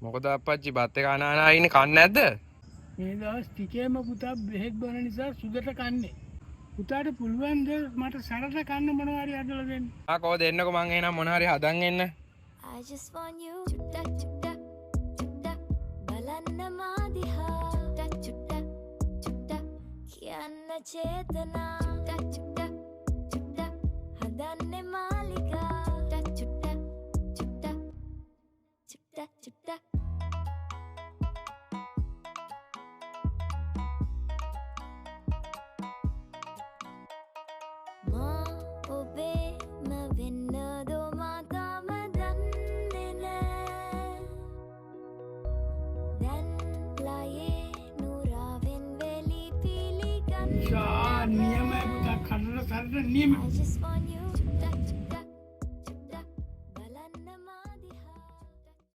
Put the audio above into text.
මොකද අප්පච්චි බත් එක අනානා ඉන්නේ කන්නේ නැද්ද? මේ දවස් ටිකේම පුතා බෙහෙත් බොන නිසා සුදට කන්නේ. පුතාට පුළුවන් ද මට සරට කන්න මොනවා හරි හදලා දෙන්න. කොහොද එන්නකෝ මං එහෙනම් මොනවා හරි හදන් එන්න. I just want you චුට්ටක් චුට්ටක් චුට්ටක් බලන්න මා දිහා චුට්ටක් චුට්ටක් චුට්ටක් කියන්න චේතනා චුට්ටක් චුට්ටක් චුට්ටක් හදන්නේ මාලිකා චුට්ටක් චුට්ටක් චුට්ටක් චුට්ටක් චුට්ටක් මා ඔබේ වෙන්න දෝ මා තාම දන්නේ නෑ දැන් ලයේ නුරාවෙන් වෙලි පිළිගන්න නියමයි පුතා කන්න සරට නියම. I just want you